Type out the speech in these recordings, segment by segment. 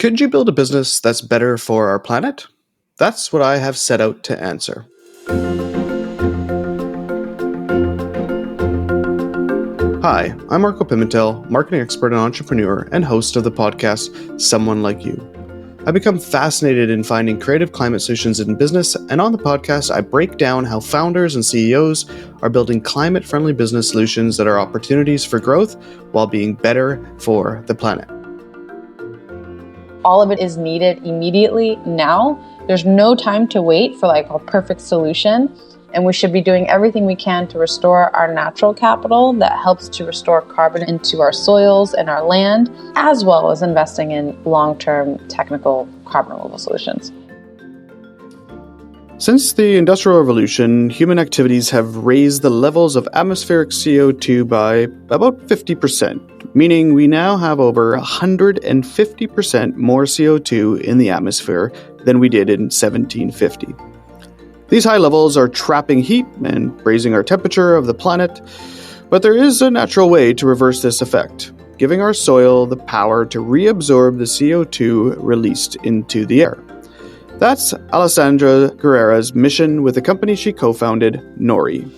Could you build a business that's better for our planet? That's what I have set out to answer. Hi, I'm Marco Pimentel, marketing expert and entrepreneur, and host of the podcast Someone Like You. I become fascinated in finding creative climate solutions in business, and on the podcast, I break down how founders and CEOs are building climate-friendly business solutions that are opportunities for growth while being better for the planet. All of it is needed immediately now. There's no time to wait for a perfect solution. And we should be doing everything we can to restore our natural capital that helps to restore carbon into our soils and our land, as well as investing in long-term technical carbon removal solutions. Since the Industrial Revolution, human activities have raised the levels of atmospheric CO2 by about 50%, meaning we now have over 150% more CO2 in the atmosphere than we did in 1750. These high levels are trapping heat and raising our temperature of the planet, but there is a natural way to reverse this effect, giving our soil the power to reabsorb the CO2 released into the air. That's Alexsandra Guerra's mission with the company she co-founded, Nori.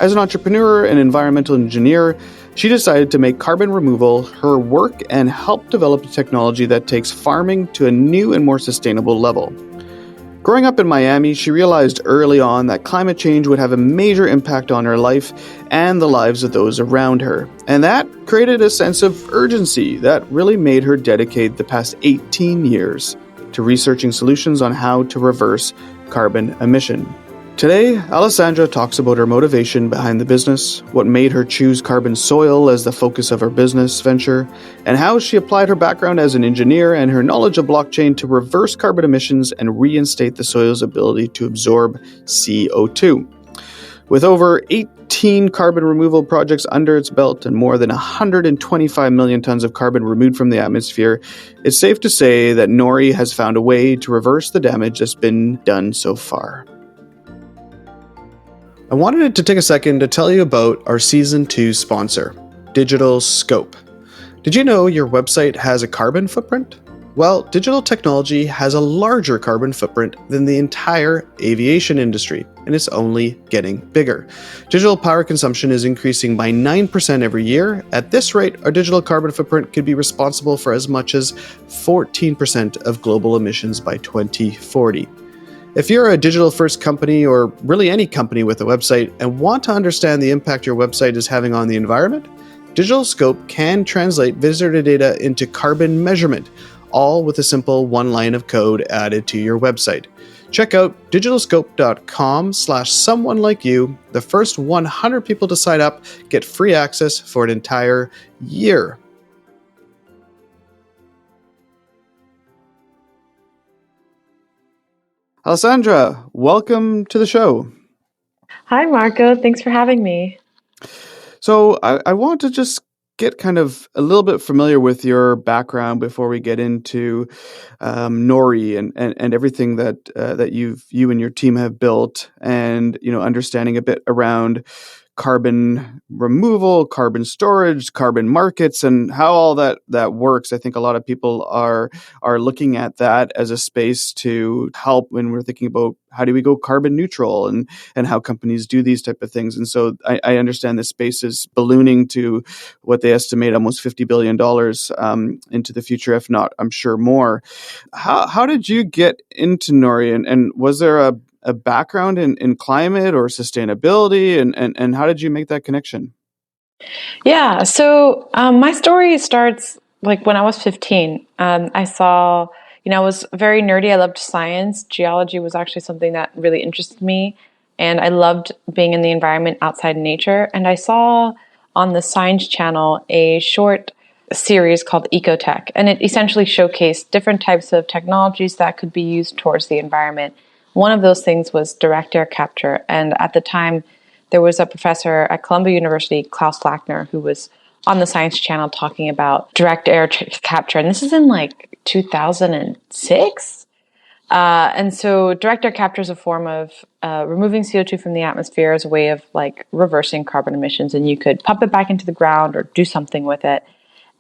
As an entrepreneur and environmental engineer, she decided to make carbon removal her work and help develop a technology that takes farming to a new and more sustainable level. Growing up in Miami, she realized early on that climate change would have a major impact on her life and the lives of those around her. And that created a sense of urgency that really made her dedicate the past 18 years to researching solutions on how to reverse carbon emission. Today, Alexsandra talks about her motivation behind the business, what made her choose carbon soil as the focus of her business venture, and how she applied her background as an engineer and her knowledge of blockchain to reverse carbon emissions and reinstate the soil's ability to absorb CO2. With over 18 carbon removal projects under its belt and more than 125 million tons of carbon removed from the atmosphere, it's safe to say that Nori has found a way to reverse the damage that's been done so far. I wanted to take a second to tell you about our Season 2 sponsor, Digital Scope. Did you know your website has a carbon footprint? Well, digital technology has a larger carbon footprint than the entire aviation industry, and it's only getting bigger. Digital power consumption is increasing by 9% every year. At this rate, our digital carbon footprint could be responsible for as much as 14% of global emissions by 2040. If you're a digital-first company or really any company with a website and want to understand the impact your website is having on the environment, Digital Scope can translate visitor data into carbon measurement, all with a simple one line of code added to your website. Check out digitalscope.com/someonelikeYou. The first 100 people to sign up get free access for an entire year. Alexsandra, welcome to the show. Hi, Marco. Thanks for having me. So I want to just get kind of a little bit familiar with your background before we get into Nori and everything that you and your team have built, and understanding a bit around carbon removal, carbon storage, carbon markets, and how all that works. I think a lot of people are looking at that as a space to help when we're thinking about how do we go carbon neutral and how companies do these type of things. And so I understand this space is ballooning to what they estimate almost $50 billion into the future, if not, I'm sure more. How did you get into Nori, and was there a background in climate or sustainability, and how did you make that connection? Yeah, so my story starts when I was 15. I saw, I was very nerdy. I loved science. Geology was actually something that really interested me, and I loved being in the environment outside nature. And I saw on the Science Channel a short series called Ecotech, and it essentially showcased different types of technologies that could be used towards the environment. One of those things was direct air capture, and at the time, there was a professor at Columbia University, Klaus Lackner, who was on the Science Channel talking about direct air capture, and this is in 2006. And so direct air capture is a form of removing CO2 from the atmosphere as a way of reversing carbon emissions, and you could pump it back into the ground or do something with it.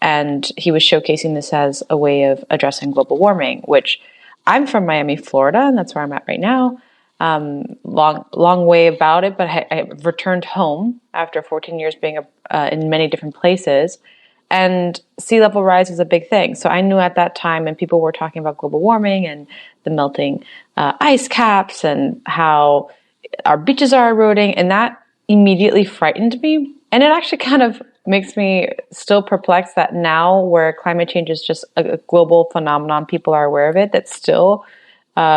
And he was showcasing this as a way of addressing global warming, which I'm from Miami, Florida, and that's where I'm at right now. Long way about it, but I returned home after 14 years being in many different places. And sea level rise is a big thing. So I knew at that time, and people were talking about global warming and the melting ice caps and how our beaches are eroding. And that immediately frightened me. And it actually kind of makes me still perplexed that now, where climate change is just a global phenomenon, people are aware of it, that still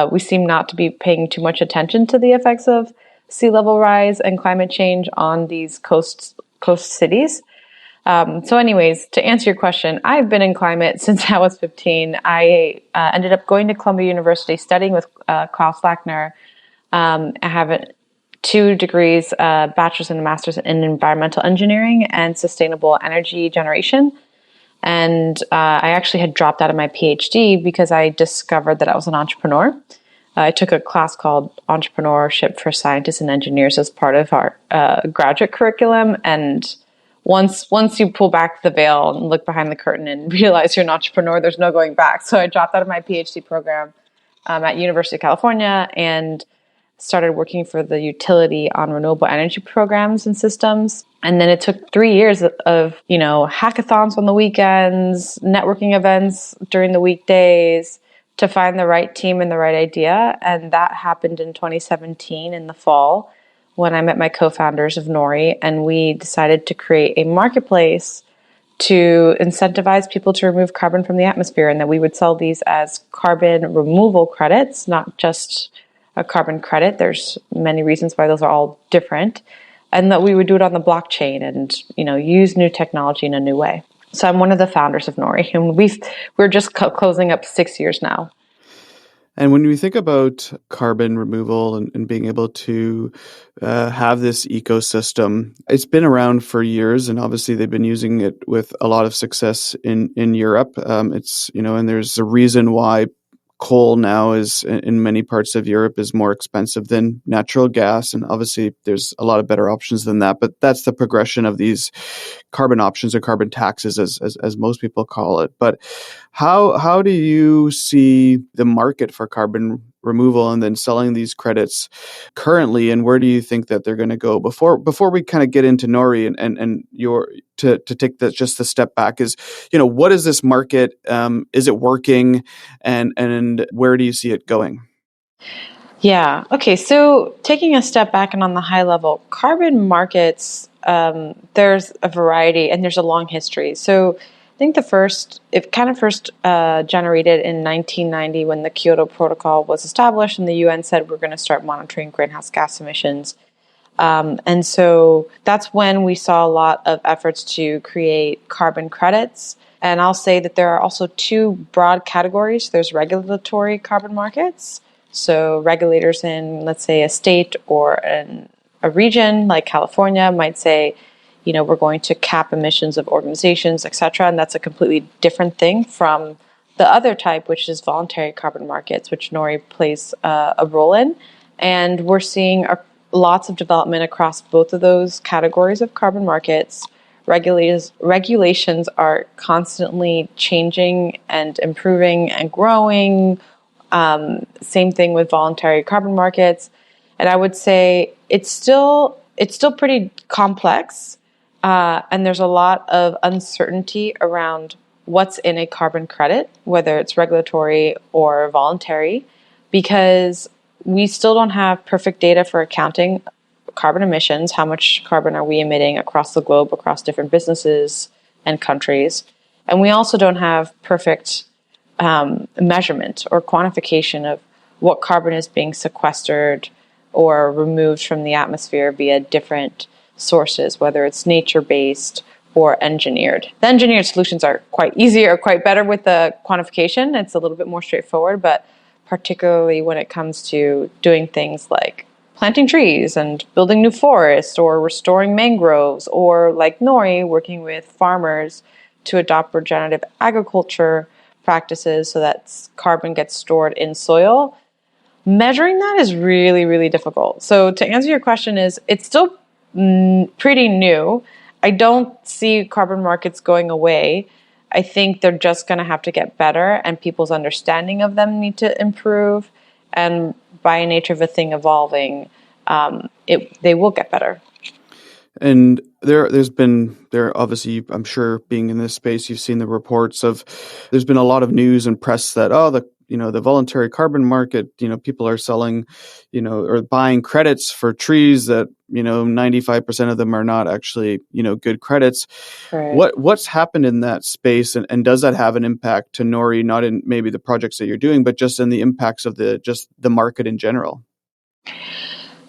we seem not to be paying too much attention to the effects of sea level rise and climate change on these coast cities. So anyways, to answer your question, I've been in climate since I was 15. I ended up going to Columbia University studying with Klaus Lackner. I have two degrees, a bachelor's and a master's in environmental engineering and sustainable energy generation. And I actually had dropped out of my PhD because I discovered that I was an entrepreneur. I took a class called Entrepreneurship for Scientists and Engineers as part of our graduate curriculum. And once you pull back the veil and look behind the curtain and realize you're an entrepreneur, there's no going back. So I dropped out of my PhD program at University of California and started working for the utility on renewable energy programs and systems. And then it took 3 years of hackathons on the weekends, networking events during the weekdays to find the right team and the right idea. And that happened in 2017 in the fall when I met my co-founders of Nori, and we decided to create a marketplace to incentivize people to remove carbon from the atmosphere, and that we would sell these as carbon removal credits, not just a carbon credit. There's many reasons why those are all different, and that we would do it on the blockchain and use new technology in a new way. So I'm one of the founders of Nori, and we're just closing up 6 years now. And when we think about carbon removal and being able to have this ecosystem, it's been around for years, and obviously they've been using it with a lot of success in Europe. And there's a reason why coal now is in many parts of Europe is more expensive than natural gas. And obviously there's a lot of better options than that, but that's the progression of these carbon options or carbon taxes as most people call it. But how do you see the market for carbon removal and then selling these credits currently, and where do you think that they're going to go? Before we kind of get into Nori and your to take just the step back, is what is this market? Is it working, and where do you see it going? Yeah. Okay. So taking a step back and on the high level, carbon markets, there's a variety and there's a long history. So I think it kind of first generated in 1990 when the Kyoto Protocol was established and the UN said we're going to start monitoring greenhouse gas emissions. And so that's when we saw a lot of efforts to create carbon credits. And I'll say that there are also two broad categories. There's regulatory carbon markets. So regulators in, let's say, a state or in a region like California might say, we're going to cap emissions of organizations, et cetera. And that's a completely different thing from the other type, which is voluntary carbon markets, which Nori plays a role in. And we're seeing lots of development across both of those categories of carbon markets. Regulations are constantly changing and improving and growing. Same thing with voluntary carbon markets. And I would say it's still pretty complex. And there's a lot of uncertainty around what's in a carbon credit, whether it's regulatory or voluntary, because we still don't have perfect data for accounting carbon emissions. How much carbon are we emitting across the globe, across different businesses and countries? And we also don't have perfect measurement or quantification of what carbon is being sequestered or removed from the atmosphere via different sources, whether it's nature-based or engineered. The engineered solutions are quite easy or quite better with the quantification. It's a little bit more straightforward, but particularly when it comes to doing things like planting trees and building new forests or restoring mangroves, or like Nori, working with farmers to adopt regenerative agriculture practices so that carbon gets stored in soil. Measuring that is really, really difficult. So to answer your question it's still pretty new. I don't see carbon markets going away. I think they're just going to have to get better, and people's understanding of them need to improve. And by nature of a thing evolving, they will get better. And there obviously, I'm sure being in this space, you've seen the reports of, there's been a lot of news and press that, the voluntary carbon market, people are selling, or buying credits for trees that, 95% of them are not actually, good credits. Right. What's happened in that space, and does that have an impact to Nori, not in maybe the projects that you're doing, but just in the impacts of the market in general?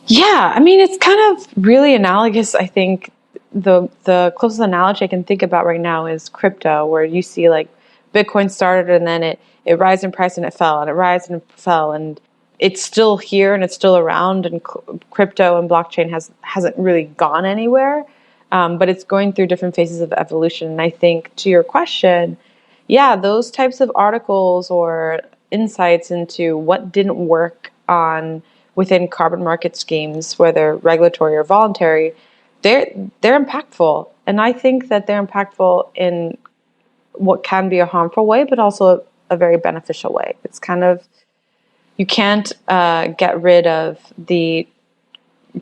Yeah, I mean, it's kind of really analogous. I think the closest analogy I can think about right now is crypto, where you see like Bitcoin started and then it rise in price and it fell and it rise and it fell, and it's still here and it's still around, and crypto and blockchain hasn't really gone anywhere, but it's going through different phases of evolution. And I think to your question, yeah, those types of articles or insights into what didn't work on within carbon market schemes, whether regulatory or voluntary, they're impactful. And I think that they're impactful in what can be a harmful way, but also a very beneficial way. It's kind of, you can't get rid of the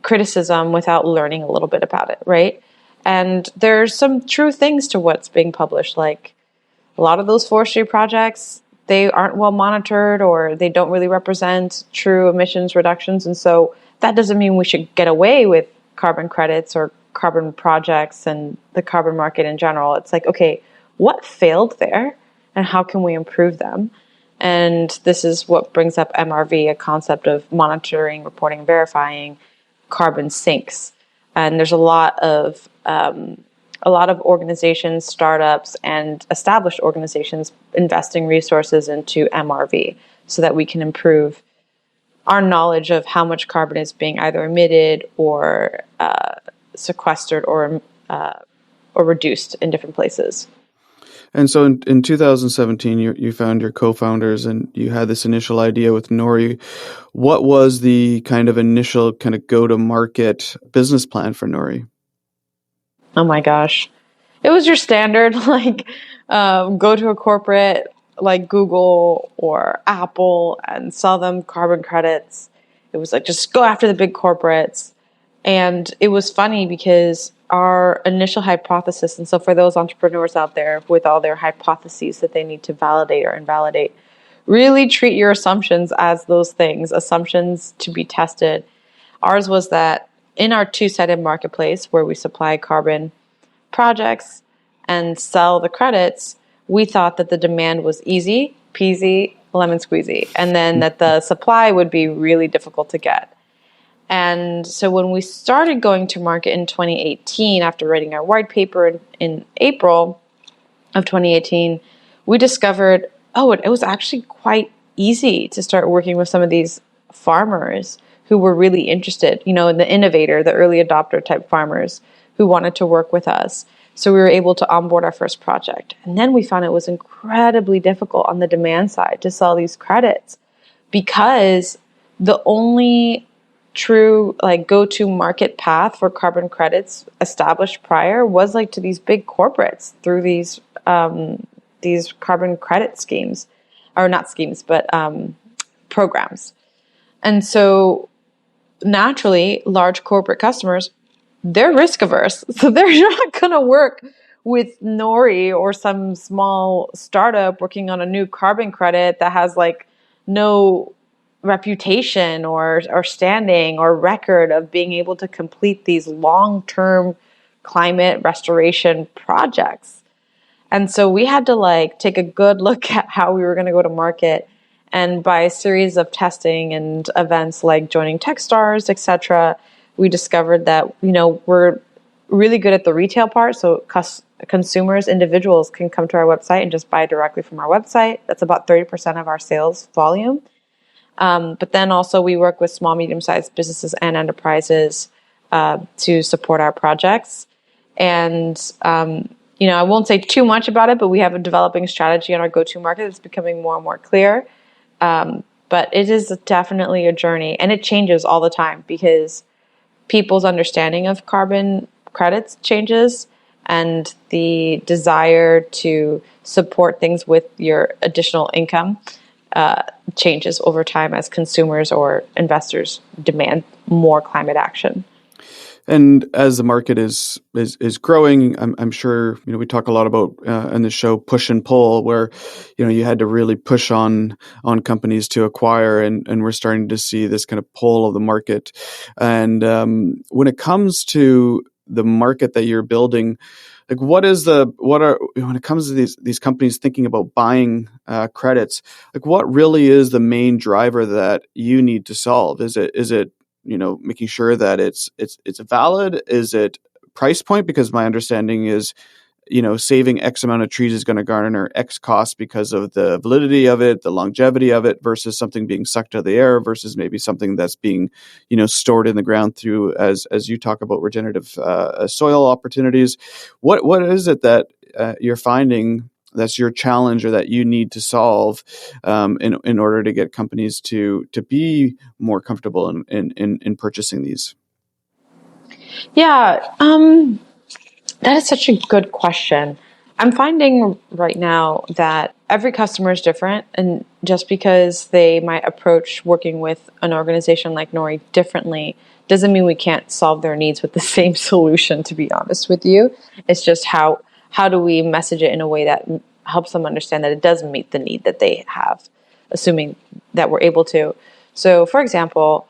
criticism without learning a little bit about it, right? And there's some true things to what's being published, like a lot of those forestry projects, they aren't well monitored, or they don't really represent true emissions reductions. And so that doesn't mean we should get away with carbon credits or carbon projects and the carbon market in general. It's like, okay, what failed there and how can we improve them? And this is what brings up MRV, a concept of monitoring, reporting, and verifying carbon sinks. And there's a lot of organizations, startups, and established organizations investing resources into MRV so that we can improve our knowledge of how much carbon is being either emitted or sequestered or reduced in different places. And so in 2017, you found your co-founders and you had this initial idea with Nori. What was the kind of initial kind of go-to-market business plan for Nori? Oh my gosh. It was your standard, like, go to a corporate like Google or Apple and sell them carbon credits. It was like, just go after the big corporates. And it was funny because our initial hypothesis, and so for those entrepreneurs out there with all their hypotheses that they need to validate or invalidate, really treat your assumptions as those things, assumptions to be tested. Ours was that in our two-sided marketplace where we supply carbon projects and sell the credits, we thought that the demand was easy peasy, lemon squeezy, and then that the supply would be really difficult to get. And so when we started going to market in 2018, after writing our white paper in April of 2018, we discovered, it was actually quite easy to start working with some of these farmers who were really interested, in the innovator, the early adopter type farmers who wanted to work with us. So we were able to onboard our first project. And then we found it was incredibly difficult on the demand side to sell these credits, because the only true go-to market path for carbon credits established prior was to these big corporates through these carbon credit schemes, or not schemes, but programs. And so naturally, large corporate customers, they're risk averse. So they're not going to work with Nori or some small startup working on a new carbon credit that has no reputation or standing or record of being able to complete these long-term climate restoration projects. And so we had to take a good look at how we were going to go to market. And by a series of testing and events like joining Techstars, etc., we discovered that, we're really good at the retail part. So consumers, individuals can come to our website and just buy directly from our website. That's about 30% of our sales volume. But then also we work with small, medium-sized businesses and enterprises to support our projects. And, I won't say too much about it, but we have a developing strategy on our go-to market that's becoming more and more clear. But it is definitely a journey, and it changes all the time because people's understanding of carbon credits changes, and the desire to support things with your additional income changes over time as consumers or investors demand more climate action. And as the market is growing, I'm sure we talk a lot about in the show push and pull, where you had to really push on companies to acquire, and we're starting to see this kind of pull of the market. And when it comes to the market that you're building, like when it comes to these companies thinking about buying credits, like what really is the main driver that you need to solve? Is it making sure that it's valid? Is it price point? Because my understanding is, saving X amount of trees is going to garner X cost because of the validity of it, the longevity of it, versus something being sucked out of the air, versus maybe something that's being, stored in the ground through, as you talk about, regenerative soil opportunities. What is it that you're finding that's your challenge, or that you need to solve in order to get companies to be more comfortable in purchasing these? Yeah, that is such a good question. I'm finding right now that every customer is different, and just because they might approach working with an organization like Nori differently doesn't mean we can't solve their needs with the same solution, to be honest with you. It's just how do we message it in a way that helps them understand that it does meet the need that they have, assuming that we're able to. So, for example,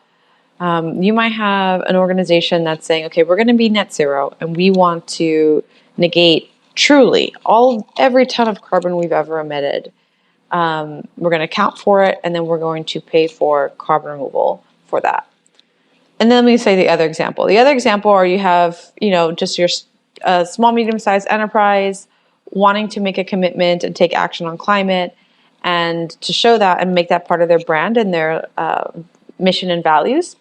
you might have an organization that's saying, okay, we're going to be net zero and we want to negate truly every ton of carbon we've ever emitted. We're going to account for it, and then we're going to pay for carbon removal for that. And then let me say the other example. The other example, or you have, just your small, medium-sized enterprise wanting to make a commitment and take action on climate, and to show that and make that part of their brand and their mission and values.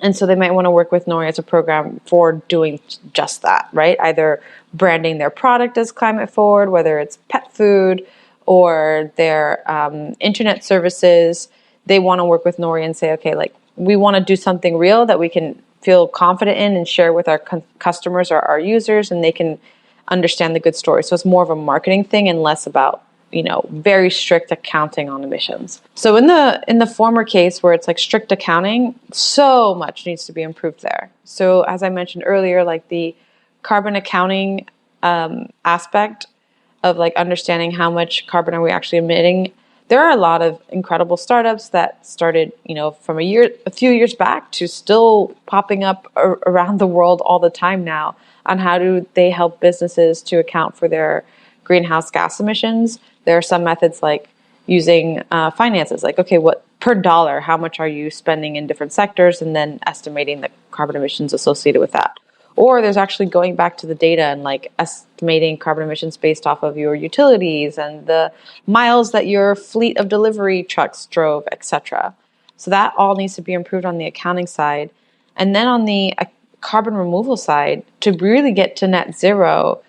And so they might want to work with Nori as a program for doing just that, right? Either branding their product as climate forward, whether it's pet food or their internet services. They want to work with Nori and say, okay, like we want to do something real that we can feel confident in and share with our customers or our users, and they can understand the good story. So it's more of a marketing thing and less about very strict accounting on emissions. So in the former case where it's like strict accounting, so much needs to be improved there. So as I mentioned earlier, like the carbon accounting aspect of like understanding how much carbon are we actually emitting. There are a lot of incredible startups that started, from a few years back to still popping up around the world all the time now on how do they help businesses to account for their greenhouse gas emissions. There are some methods like using finances, like, okay, what per dollar, how much are you spending in different sectors, and then estimating the carbon emissions associated with that. Or there's actually going back to the data and like estimating carbon emissions based off of your utilities and the miles that your fleet of delivery trucks drove, etc. So that all needs to be improved on the accounting side. And then on the carbon removal side, to really get to net zero,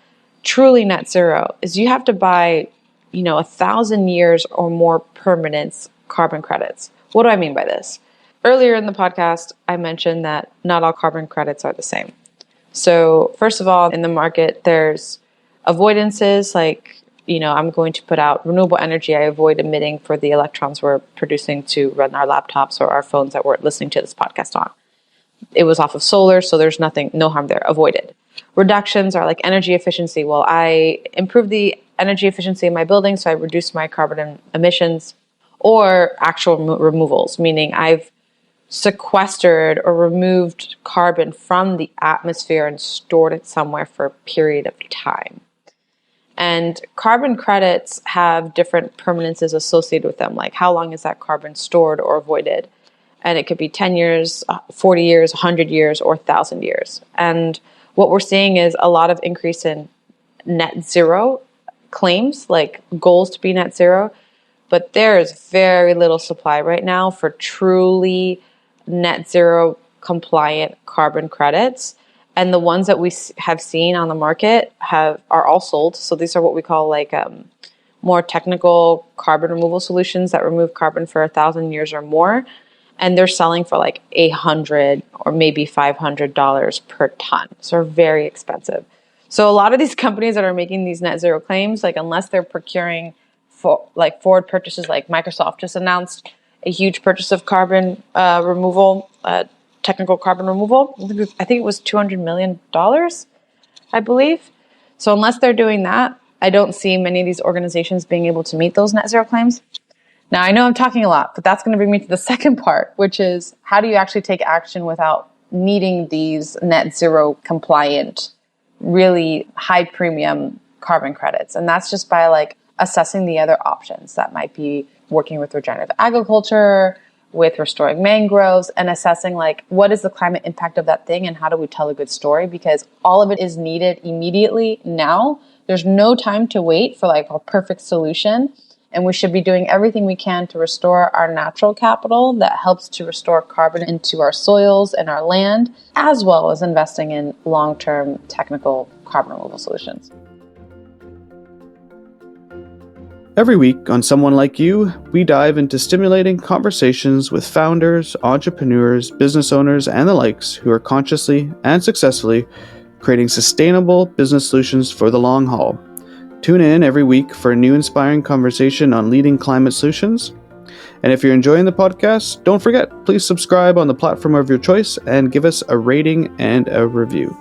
truly net zero, is you have to buy 1,000 years or more permanence carbon credits. What do I mean by this? Earlier in the podcast, I mentioned that not all carbon credits are the same. So first of all, in the market, there's avoidances like, I'm going to put out renewable energy. I avoid emitting for the electrons we're producing to run our laptops or our phones that we're listening to this podcast on. It was off of solar, so there's no harm there, avoided. Reductions are like energy efficiency. Well, I improved the energy efficiency in my building, so I reduced my carbon emissions. Or actual removals, meaning I've sequestered or removed carbon from the atmosphere and stored it somewhere for a period of time. And carbon credits have different permanences associated with them, like how long is that carbon stored or avoided? And it could be 10 years, 40 years, 100 years, or 1,000 years. And what we're seeing is a lot of increase in net zero claims, like goals to be net zero. But there is very little supply right now for truly net zero compliant carbon credits. And the ones that we have seen on the market are all sold. So these are what we call like more technical carbon removal solutions that remove carbon for 1,000 years or more. And they're selling for like $100 or maybe $500 per ton. So they're very expensive. So a lot of these companies that are making these net zero claims, like unless they're procuring for like forward purchases, like Microsoft just announced a huge purchase of carbon removal, technical carbon removal. I think it was $200 million, I believe. So unless they're doing that, I don't see many of these organizations being able to meet those net zero claims. Now, I know I'm talking a lot, but that's going to bring me to the second part, which is how do you actually take action without needing these net zero compliant, really high premium carbon credits? And that's just by like assessing the other options that might be working with regenerative agriculture, with restoring mangroves, and assessing like what is the climate impact of that thing and how do we tell a good story, because all of it is needed immediately now. There's no time to wait for like a perfect solution. And we should be doing everything we can to restore our natural capital that helps to restore carbon into our soils and our land, as well as investing in long-term technical carbon removal solutions. Every week on Someone Like You, we dive into stimulating conversations with founders, entrepreneurs, business owners, and the likes who are consciously and successfully creating sustainable business solutions for the long haul. Tune in every week for a new inspiring conversation on leading climate solutions. And if you're enjoying the podcast, don't forget, please subscribe on the platform of your choice and give us a rating and a review.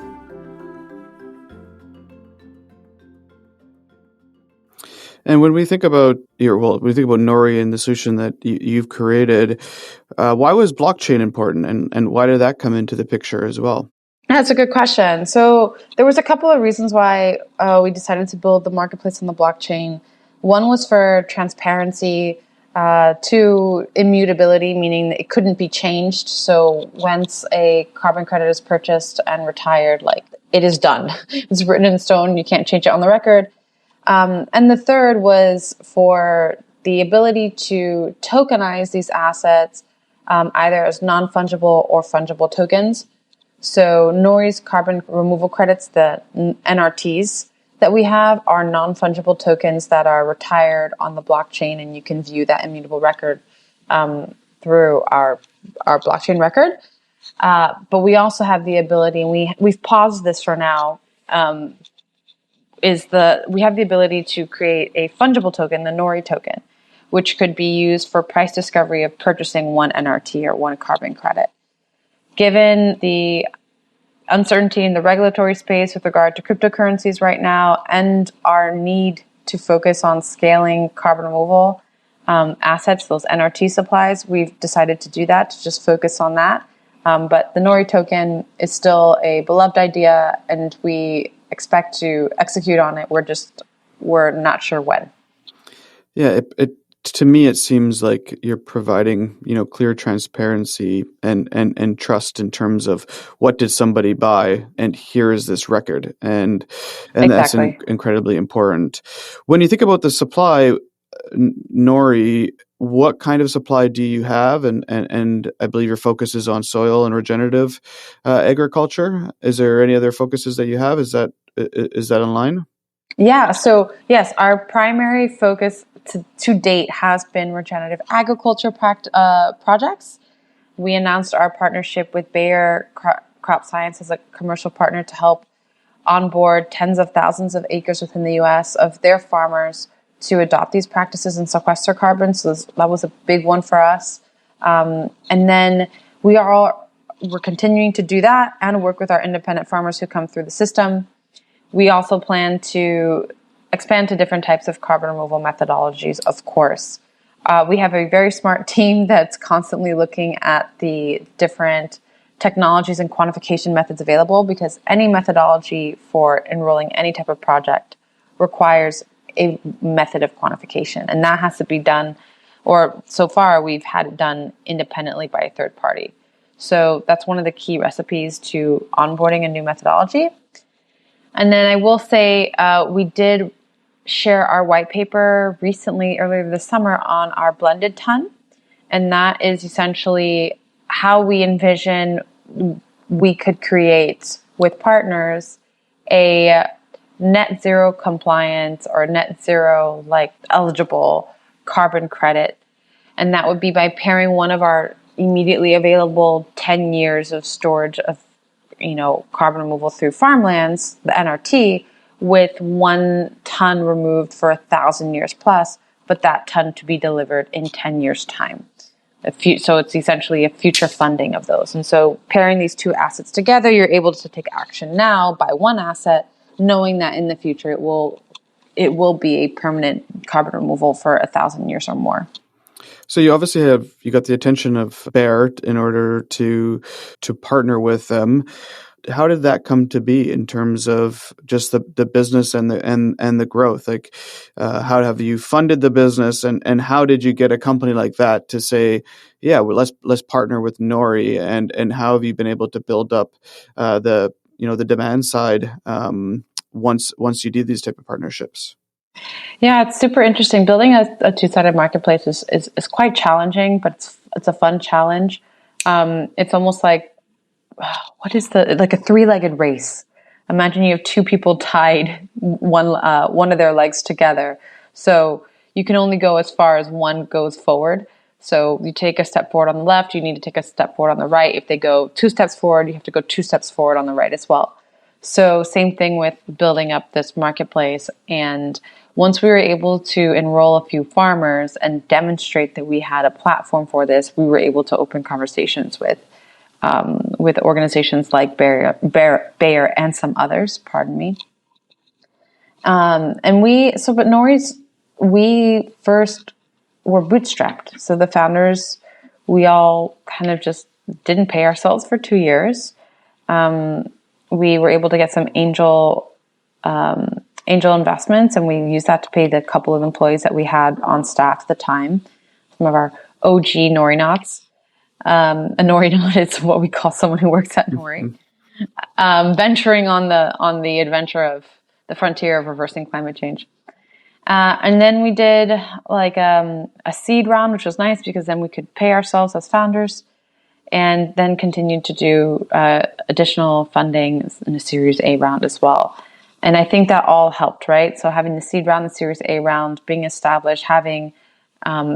And when we think about Nori and the solution that you've created, why was blockchain important, and why did that come into the picture as well? That's a good question. So there was a couple of reasons why we decided to build the marketplace on the blockchain. One was for transparency, two, immutability, meaning that it couldn't be changed. So once a carbon credit is purchased and retired, like it is done. It's written in stone. You can't change it on the record. And the third was for the ability to tokenize these assets either as non-fungible or fungible tokens. So Nori's carbon removal credits, the NRTs that we have, are non-fungible tokens that are retired on the blockchain, and you can view that immutable record through our blockchain record. But we also have the ability, and we've paused this for now, we have the ability to create a fungible token, the Nori token, which could be used for price discovery of purchasing one NRT or one carbon credit. Given the uncertainty in the regulatory space with regard to cryptocurrencies right now and our need to focus on scaling carbon removal assets, those NRT supplies, we've decided to do that, to just focus on that. But the Nori token is still a beloved idea, and we expect to execute on it. We're not sure when. Yeah, to me, it seems like you're providing, clear transparency and trust in terms of what did somebody buy, and here is this record, and Exactly. that's incredibly important. When you think about the supply, Nori, what kind of supply do you have? And I believe your focus is on soil and regenerative agriculture. Is there any other focuses that you have? Is that in line? Yeah. So yes, our primary focus to date has been regenerative agriculture projects. We announced our partnership with Bayer Crop Science as a commercial partner to help onboard tens of thousands of acres within the U.S. of their farmers to adopt these practices and sequester carbon. So that was a big one for us. And then we're continuing to do that and work with our independent farmers who come through the system. We also plan to expand to different types of carbon removal methodologies, of course. We have a very smart team that's constantly looking at the different technologies and quantification methods available, because any methodology for enrolling any type of project requires a method of quantification. And that has to be done, or so far we've had it done independently by a third party. So that's one of the key recipes to onboarding a new methodology. And then I will say we did share our white paper recently, earlier this summer, on our blended ton. And that is essentially how we envision we could create with partners a net zero compliant or net zero eligible carbon credit. And that would be by pairing one of our immediately available 10 years of storage of carbon removal through farmlands, the NRT, with 1 ton removed for 1,000 years plus, but that ton to be delivered in 10 years time. So it's essentially a future funding of those. And so pairing these two assets together, you're able to take action now by one asset, knowing that in the future it will be a permanent carbon removal for 1,000 years or more. So you obviously you got the attention of Bayer in order to partner with them. How did that come to be in terms of just the business and the growth? Like, how have you funded the business, and how did you get a company like that to say, yeah, well, let's partner with Nori, and how have you been able to build up the demand side once you do these type of partnerships? Yeah, it's super interesting. Building a two-sided marketplace is quite challenging, but it's a fun challenge. It's almost like like a three-legged race. Imagine you have two people tied one of their legs together. So you can only go as far as one goes forward. So you take a step forward on the left, you need to take a step forward on the right. If they go 2 steps forward, you have to go 2 steps forward on the right as well. So same thing with building up this marketplace. And once we were able to enroll a few farmers and demonstrate that we had a platform for this, we were able to open conversations with organizations like Bayer and some others, pardon me. But Nori's, we first were bootstrapped. So the founders, we all kind of just didn't pay ourselves for 2 years. We were able to get some angel investments, and we used that to pay the couple of employees that we had on staff at the time, some of our OG Nori knots. A Nori knot is what we call someone who works at Nori, venturing on the adventure of the frontier of reversing climate change. And then we did like a seed round, which was nice because then we could pay ourselves as founders, and then continued to do additional funding in a Series A round as well. And I think that all helped, right? So having the seed round, the Series A round being established, having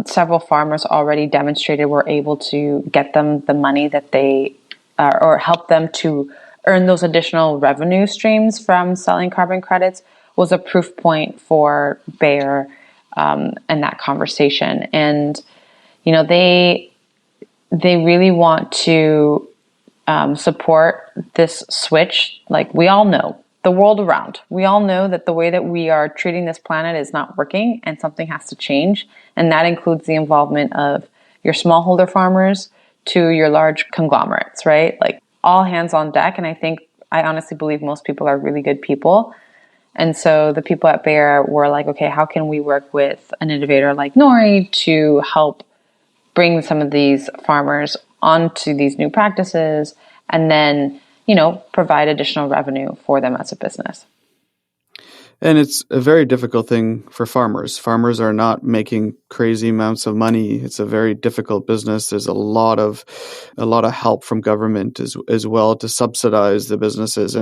several farmers already demonstrated we're able to get them the money that they or help them to earn those additional revenue streams from selling carbon credits was a proof point for Bayer and that conversation. And they really want to support this switch. Like, we all know, the world around, we all know that the way that we are treating this planet is not working, and something has to change. And that includes the involvement of your smallholder farmers to your large conglomerates, right? Like, all hands on deck. And I honestly believe most people are really good people. And so the people at Bayer were like, okay, how can we work with an innovator like Nori to help bring some of these farmers onto these new practices, and then, provide additional revenue for them as a business. And it's a very difficult thing for farmers. Farmers are not making crazy amounts of money. It's a very difficult business. There's a lot of help from government as well to subsidize the businesses.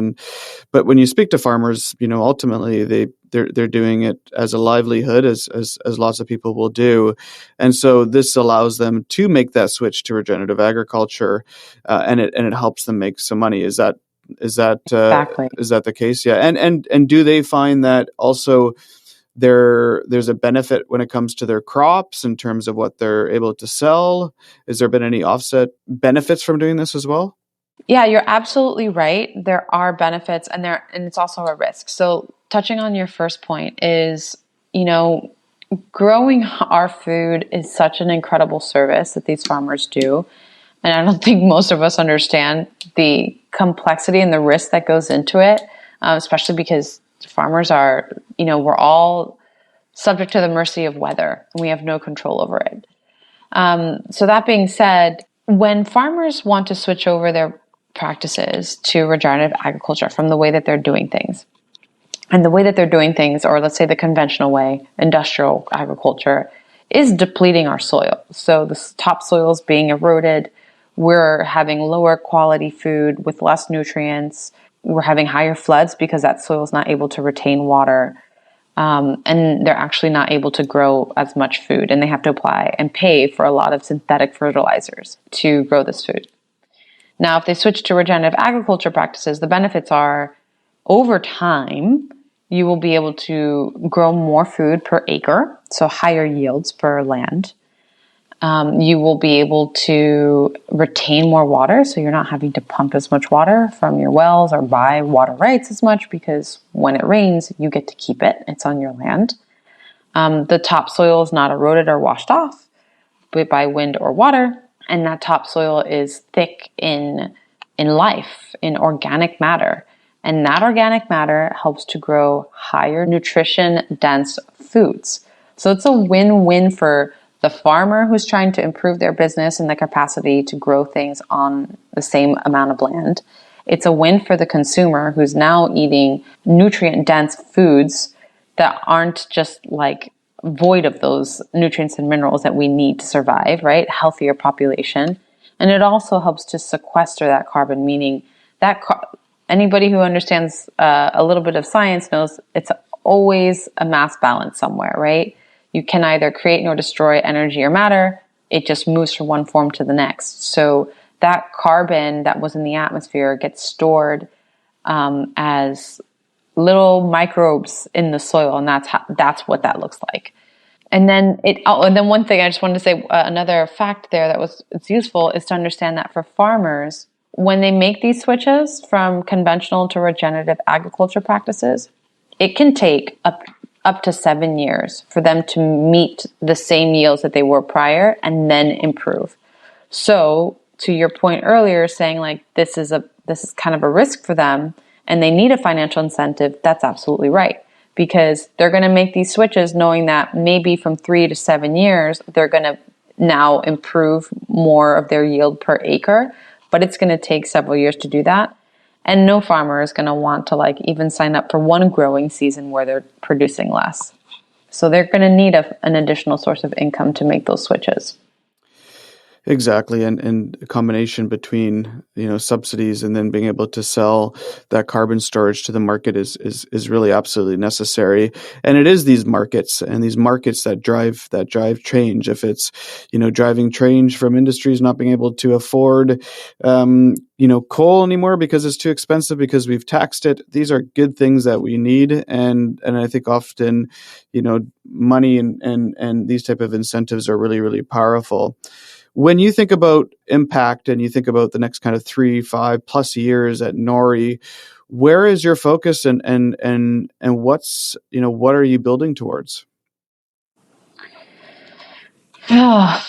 But when you speak to farmers, ultimately they're doing it as a livelihood, as lots of people will do. And so this allows them to make that switch to regenerative agriculture, and it helps them make some money. Is that Exactly. Is that the case? Yeah. And do they find that also there's a benefit when it comes to their crops in terms of what they're able to sell? Has there been any offset benefits from doing this as well? Yeah, you're absolutely right. There are benefits, and it's also a risk. So touching on your first point is, growing our food is such an incredible service that these farmers do. And I don't think most of us understand the complexity and the risk that goes into it, especially because farmers are, we're all subject to the mercy of weather, and we have no control over it. So that being said, when farmers want to switch over their practices to regenerative agriculture from the way that they're doing things, and the way that they're doing things, or let's say the conventional way, industrial agriculture, is depleting our soil. So the topsoil is being eroded. We're having lower quality food with less nutrients. We're having higher floods because that soil is not able to retain water. And they're actually not able to grow as much food, and they have to apply and pay for a lot of synthetic fertilizers to grow this food. Now, if they switch to regenerative agriculture practices, the benefits are over time, you will be able to grow more food per acre, so higher yields per land. You will be able to retain more water, so you're not having to pump as much water from your wells or buy water rights as much, because when it rains, you get to keep it. It's on your land. The topsoil is not eroded or washed off by wind or water, and that topsoil is thick in life, in organic matter. And that organic matter helps to grow higher nutrition dense foods. So it's a win-win for the farmer who's trying to improve their business and the capacity to grow things on the same amount of land. It's a win for the consumer who's now eating nutrient dense foods that aren't just like void of those nutrients and minerals that we need to survive, right? Healthier population. And it also helps to sequester that carbon, meaning that anybody who understands a little bit of science knows it's always a mass balance somewhere, right? You can either create nor destroy energy or matter. It just moves from one form to the next. So that carbon that was in the atmosphere gets stored as little microbes in the soil, and that's what that looks like. And then one thing I just wanted to say, another fact there it's useful is to understand that for farmers, when they make these switches from conventional to regenerative agriculture practices, it can take up to 7 years for them to meet the same yields that they were prior and then improve. So to your point earlier, saying like this is kind of a risk for them and they need a financial incentive, that's absolutely right. Because they're going to make these switches knowing that maybe from 3 to 7 years, they're going to now improve more of their yield per acre, but it's going to take several years to do that. And no farmer is going to want to like even sign up for one growing season where they're producing less. So they're going to need an additional source of income to make those switches. Exactly, and a combination between subsidies and then being able to sell that carbon storage to the market is really absolutely necessary. And it is these markets that drive change. If it's driving change from industries not being able to afford coal anymore because it's too expensive because we've taxed it, these are good things that we need. And I think often money and these type of incentives are really, really powerful. When you think about impact and you think about the next kind of 3-5+ years at Nori, where is your focus and what's what are you building towards? Well,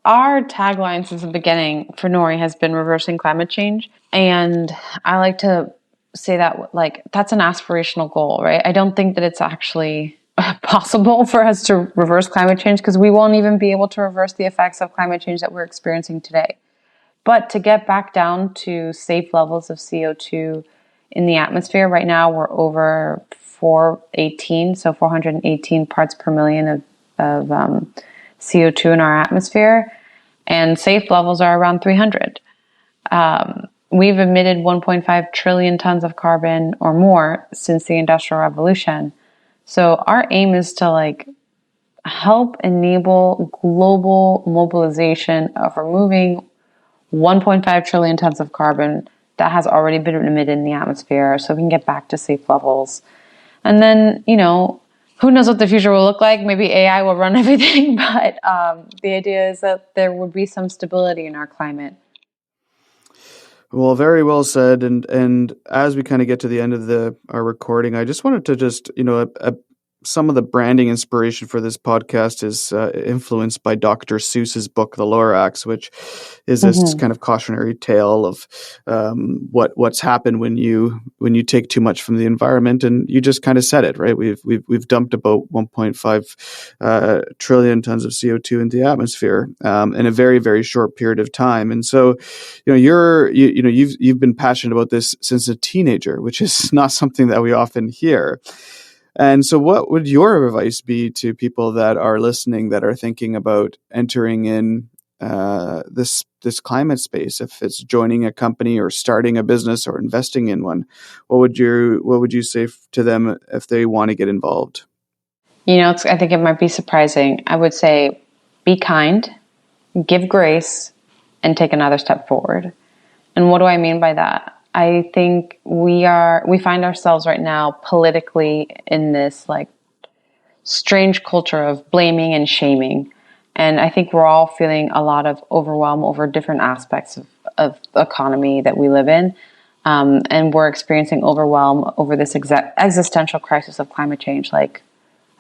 our tagline since the beginning for Nori has been reversing climate change. And I like to say that like that's an aspirational goal, right? I don't think that it's actually possible for us to reverse climate change because we won't even be able to reverse the effects of climate change that we're experiencing today. But to get back down to safe levels of CO2 in the atmosphere, right now we're over 418 parts per million of CO2 in our atmosphere, and safe levels are around 300. We've emitted 1.5 trillion tons of carbon or more since the Industrial Revolution. So our aim is to like help enable global mobilization of removing 1.5 trillion tons of carbon that has already been emitted in the atmosphere so we can get back to safe levels. And then, who knows what the future will look like? Maybe AI will run everything, but the idea is that there would be some stability in our climate. Well, very well said. And as we kind of get to the end of our recording, I just wanted to some of the branding inspiration for this podcast is influenced by Dr. Seuss's book, The Lorax, which is this kind of cautionary tale of what's happened when you take too much from the environment. And you just kind of said it, right? We've dumped about 1.5 trillion tons of CO2 into the atmosphere in a very, very short period of time. And so, you've been passionate about this since a teenager, which is not something that we often hear. And so what would your advice be to people that are listening that are thinking about entering in this climate space? If it's joining a company or starting a business or investing in one, what would you say to them if they want to get involved? I think it might be surprising. I would say be kind, give grace, and take another step forward. And what do I mean by that? I think we find ourselves right now politically in this like strange culture of blaming and shaming. And I think we're all feeling a lot of overwhelm over different aspects of the economy that we live in. And we're experiencing overwhelm over this existential crisis of climate change. Like,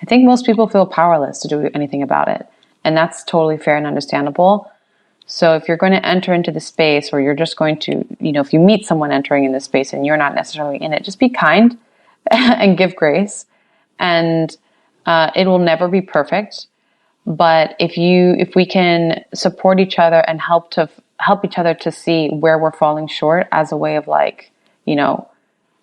I think most people feel powerless to do anything about it. And that's totally fair and understandable. So if you're going to enter into the space, or you're just going to, if you meet someone entering in this space and you're not necessarily in it, just be kind and give grace. And it will never be perfect. But if we can support each other and help each other to see where we're falling short as a way of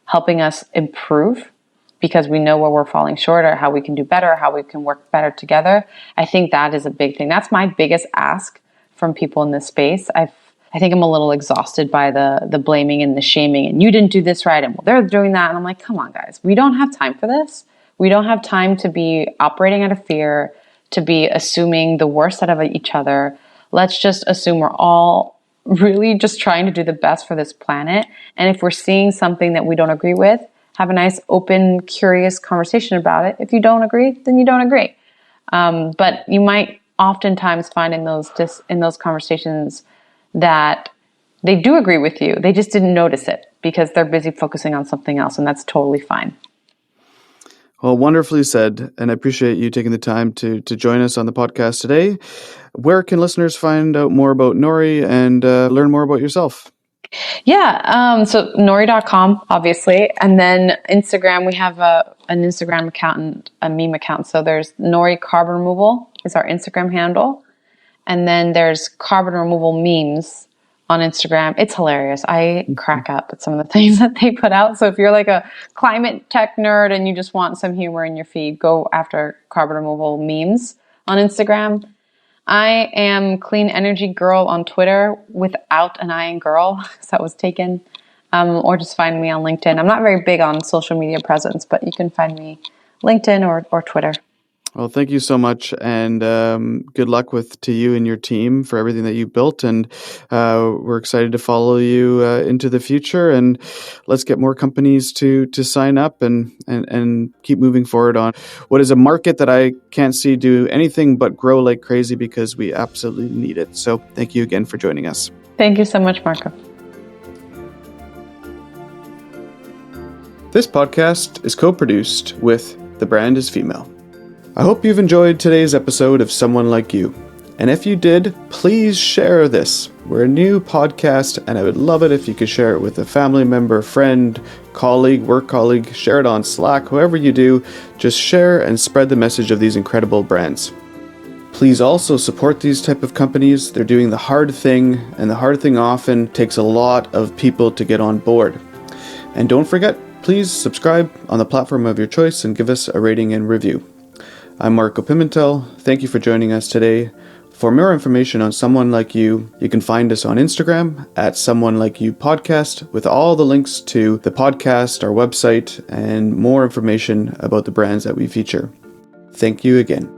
helping us improve, because we know where we're falling short, or how we can do better, or how we can work better together. I think that is a big thing. That's my biggest ask from people in this space. I think I'm a little exhausted by the blaming and the shaming, and you didn't do this right, and well, they're doing that. And I'm like, come on, guys, we don't have time for this. We don't have time to be operating out of fear, to be assuming the worst out of each other. Let's just assume we're all really just trying to do the best for this planet. And if we're seeing something that we don't agree with, have a nice, open, curious conversation about it. If you don't agree, then you don't agree. But you might oftentimes find in those conversations that they do agree with you. They just didn't notice it because they're busy focusing on something else, and that's totally fine. Well, wonderfully said, and I appreciate you taking the time to join us on the podcast today. Where can listeners find out more about Nori and learn more about yourself? Yeah, so Nori.com, obviously, and then Instagram, we have an Instagram account and a meme account. So there's Nori Carbon Removal is our Instagram handle, and then there's Carbon Removal Memes on Instagram. It's hilarious. I crack up at some of the things that they put out. So if you're like a climate tech nerd and you just want some humor in your feed, go after Carbon Removal Memes on Instagram. I am Clean Energy Girl on Twitter without an I in girl, because that was taken. Or just find me on LinkedIn. I'm not very big on social media presence, but you can find me LinkedIn or Twitter. Well, thank you so much, and good luck to you and your team for everything that you built. And we're excited to follow you into the future. And let's get more companies to sign up and keep moving forward on what is a market that I can't see do anything but grow like crazy, because we absolutely need it. So thank you again for joining us. Thank you so much, Marco. This podcast is co-produced with The Brand is Female. I hope you've enjoyed today's episode of Someone Like You. And if you did, please share this. We're a new podcast, and I would love it if you could share it with a family member, friend, colleague, work colleague. Share it on Slack, whoever you do. Just share and spread the message of these incredible brands. Please also support these type of companies. They're doing the hard thing, and the hard thing often takes a lot of people to get on board. And don't forget, please subscribe on the platform of your choice and give us a rating and review. I'm Marco Pimentel. Thank you for joining us today. For more information on Someone Like You, you can find us on Instagram at Someone Like You Podcast, with all the links to the podcast, our website, and more information about the brands that we feature. Thank you again.